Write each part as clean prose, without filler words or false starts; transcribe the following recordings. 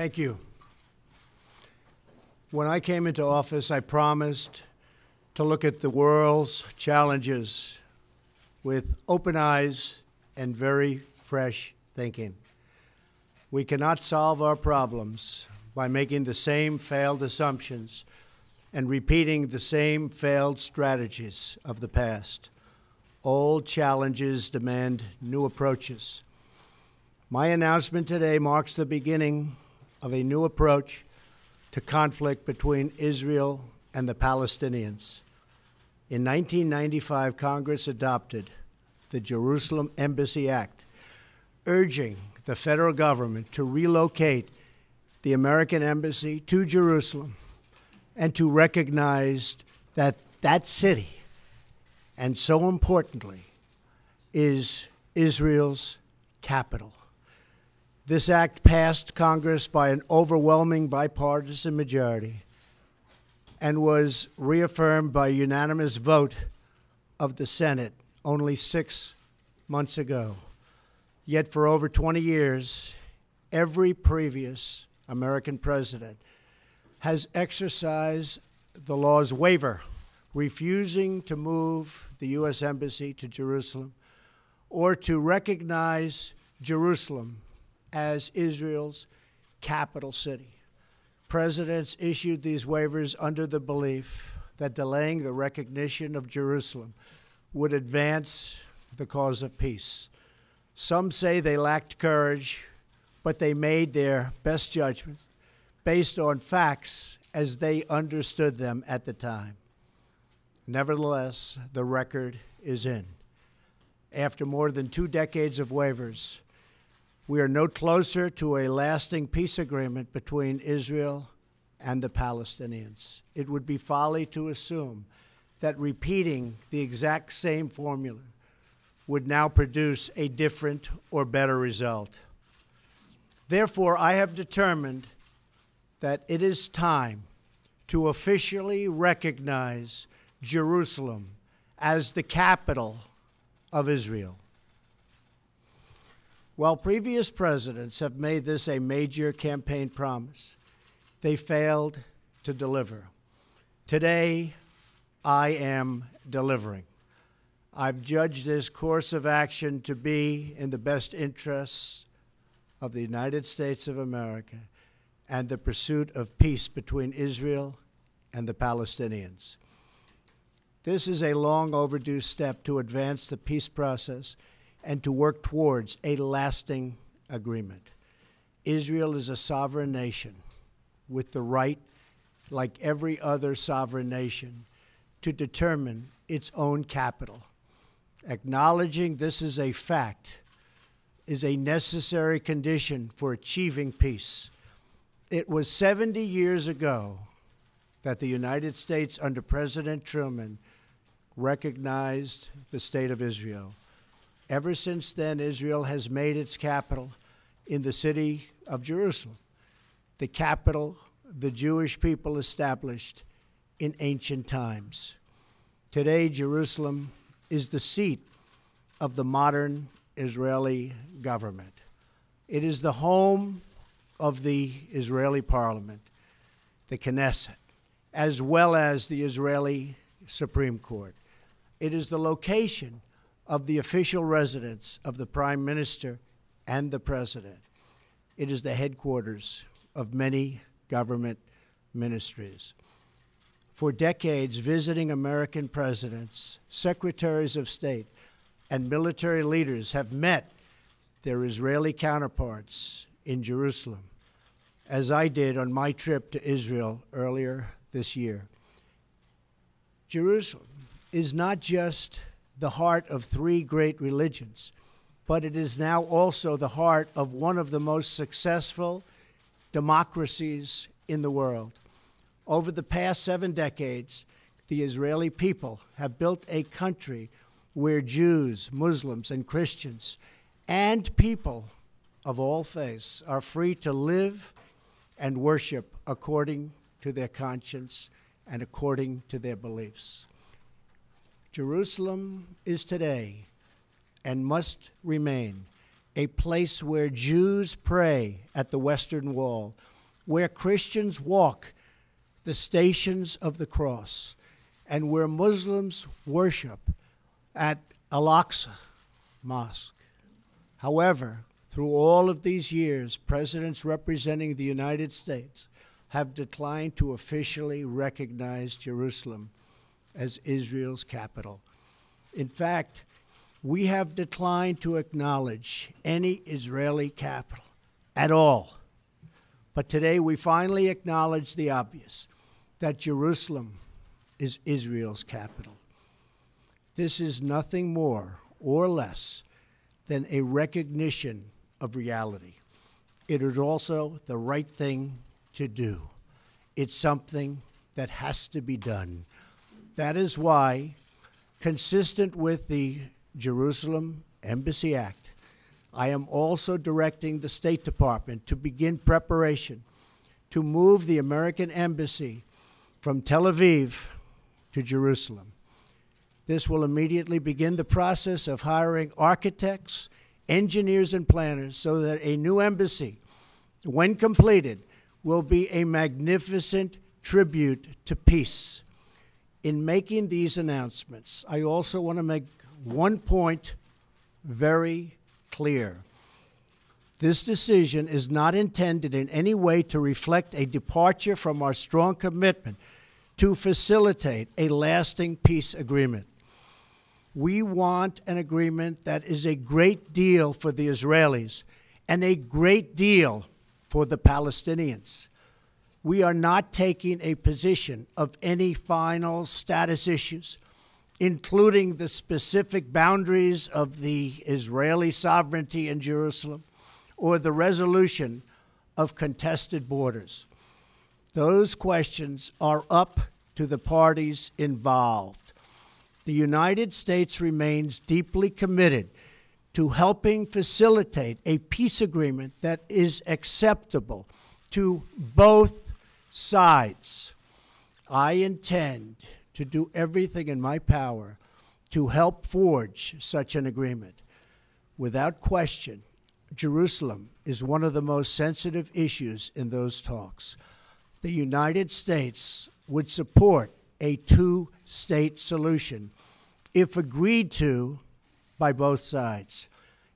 Thank you. When I came into office, I promised to look at the world's challenges with open eyes and very fresh thinking. We cannot solve our problems by making the same failed assumptions and repeating the same failed strategies of the past. Old challenges demand new approaches. My announcement today marks the beginning of a new approach to conflict between Israel and the Palestinians. In 1995, Congress adopted the Jerusalem Embassy Act, urging the federal government to relocate the American embassy to Jerusalem and to recognize that that city, and so importantly, is Israel's capital. This act passed Congress by an overwhelming bipartisan majority and was reaffirmed by a unanimous vote of the Senate only 6 months ago. Yet for over 20 years, every previous American president has exercised the law's waiver, refusing to move the U.S. Embassy to Jerusalem or to recognize Jerusalem as Israel's capital city. Presidents issued these waivers under the belief that delaying the recognition of Jerusalem would advance the cause of peace. Some say they lacked courage, but they made their best judgment based on facts as they understood them at the time. Nevertheless, the record is in. After more than 2 decades of waivers, we are no closer to a lasting peace agreement between Israel and the Palestinians. It would be folly to assume that repeating the exact same formula would now produce a different or better result. Therefore, I have determined that it is time to officially recognize Jerusalem as the capital of Israel. While previous presidents have made this a major campaign promise, they failed to deliver. Today, I am delivering. I've judged this course of action to be in the best interests of the United States of America and the pursuit of peace between Israel and the Palestinians. This is a long overdue step to advance the peace process and to work towards a lasting agreement. Israel is a sovereign nation with the right, like every other sovereign nation, to determine its own capital. Acknowledging this is a fact is a necessary condition for achieving peace. It was 70 years ago that the United States, under President Truman, recognized the state of Israel. Ever since then, Israel has made its capital in the city of Jerusalem, the capital the Jewish people established in ancient times. Today, Jerusalem is the seat of the modern Israeli government. It is the home of the Israeli parliament, the Knesset, as well as the Israeli Supreme Court. It is the location of the official residence of the Prime Minister and the President. It is the headquarters of many government ministries. For decades, visiting American presidents, secretaries of state, and military leaders have met their Israeli counterparts in Jerusalem, as I did on my trip to Israel earlier this year. Jerusalem is not just the heart of 3 great religions, but it is now also the heart of one of the most successful democracies in the world. Over the past 7 decades, the Israeli people have built a country where Jews, Muslims, and Christians, and people of all faiths are free to live and worship according to their conscience and according to their beliefs. Jerusalem is today and must remain a place where Jews pray at the Western Wall, where Christians walk the stations of the cross, and where Muslims worship at Al-Aqsa Mosque. However, through all of these years, presidents representing the United States have declined to officially recognize Jerusalem as Israel's capital. In fact, we have declined to acknowledge any Israeli capital at all. But today we finally acknowledge the obvious, that Jerusalem is Israel's capital. This is nothing more or less than a recognition of reality. It is also the right thing to do. It's something that has to be done. That is why, consistent with the Jerusalem Embassy Act, I am also directing the State Department to begin preparation to move the American Embassy from Tel Aviv to Jerusalem. This will immediately begin the process of hiring architects, engineers, and planners so that a new embassy, when completed, will be a magnificent tribute to peace. In making these announcements, I also want to make one point very clear. This decision is not intended in any way to reflect a departure from our strong commitment to facilitate a lasting peace agreement. We want an agreement that is a great deal for the Israelis and a great deal for the Palestinians. We are not taking a position of any final status issues, including the specific boundaries of the Israeli sovereignty in Jerusalem or the resolution of contested borders. Those questions are up to the parties involved. The United States remains deeply committed to helping facilitate a peace agreement that is acceptable to both sides. I intend to do everything in my power to help forge such an agreement. Without question, Jerusalem is one of the most sensitive issues in those talks. The United States would support a two-state solution if agreed to by both sides.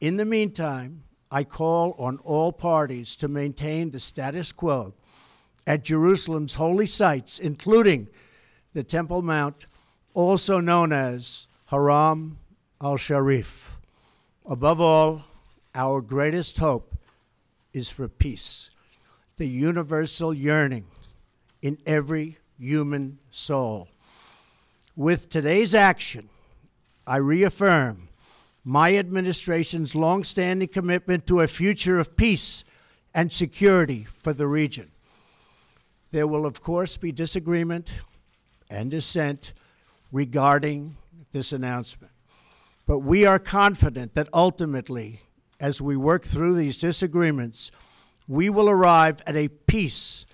In the meantime, I call on all parties to maintain the status quo at Jerusalem's holy sites, including the Temple Mount, also known as Haram al-Sharif. Above all, our greatest hope is for peace, the universal yearning in every human soul. With today's action, I reaffirm my administration's longstanding commitment to a future of peace and security for the region. There will, of course, be disagreement and dissent regarding this announcement. But we are confident that ultimately, as we work through these disagreements, we will arrive at a peace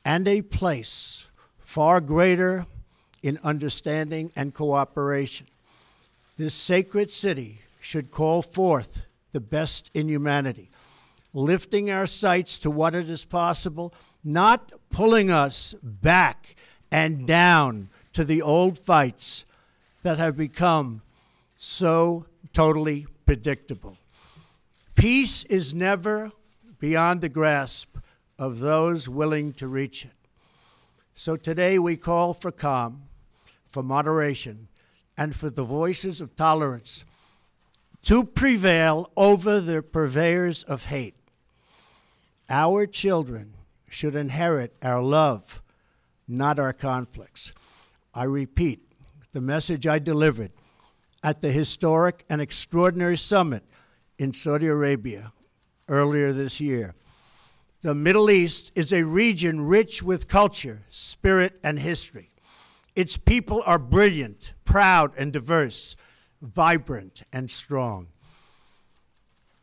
and a place far greater in understanding and cooperation. This sacred city should call forth the best in humanity, lifting our sights to what it is possible, not pulling us back and down to the old fights that have become so totally predictable. Peace is never beyond the grasp of those willing to reach it. So today we call for calm, for moderation, and for the voices of tolerance to prevail over the purveyors of hate. Our children should inherit our love, not our conflicts. I repeat the message I delivered at the historic and extraordinary summit in Saudi Arabia earlier this year. The Middle East is a region rich with culture, spirit, and history. Its people are brilliant, proud, and diverse, vibrant, and strong.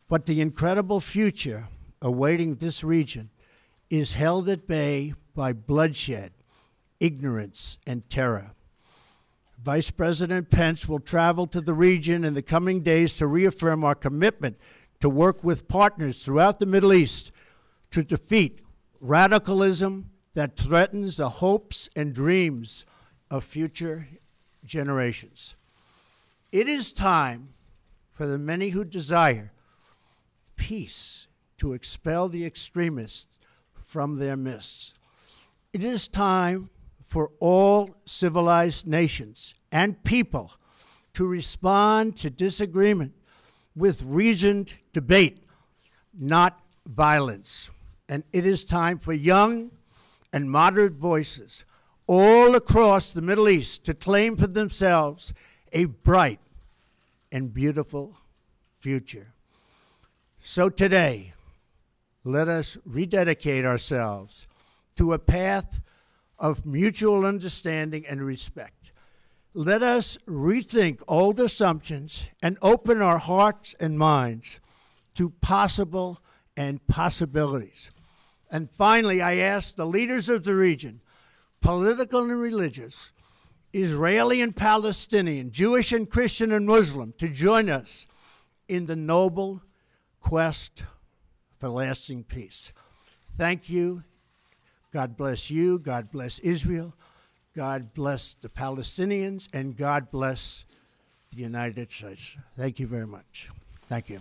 But the incredible future awaiting this region is held at bay by bloodshed, ignorance, and terror. Vice President Pence will travel to the region in the coming days to reaffirm our commitment to work with partners throughout the Middle East to defeat radicalism that threatens the hopes and dreams of future generations. It is time for the many who desire peace to expel the extremists from their midst. It is time for all civilized nations and people to respond to disagreement with reasoned debate, not violence. And it is time for young and moderate voices all across the Middle East to claim for themselves a bright and beautiful future. So today, let us rededicate ourselves to a path of mutual understanding and respect. Let us rethink old assumptions and open our hearts and minds to possible and possibilities. And finally, I ask the leaders of the region, political and religious, Israeli and Palestinian, Jewish and Christian and Muslim, to join us in the noble quest for lasting peace. Thank you. God bless you. God bless Israel. God bless the Palestinians. And God bless the United States. Thank you very much. Thank you.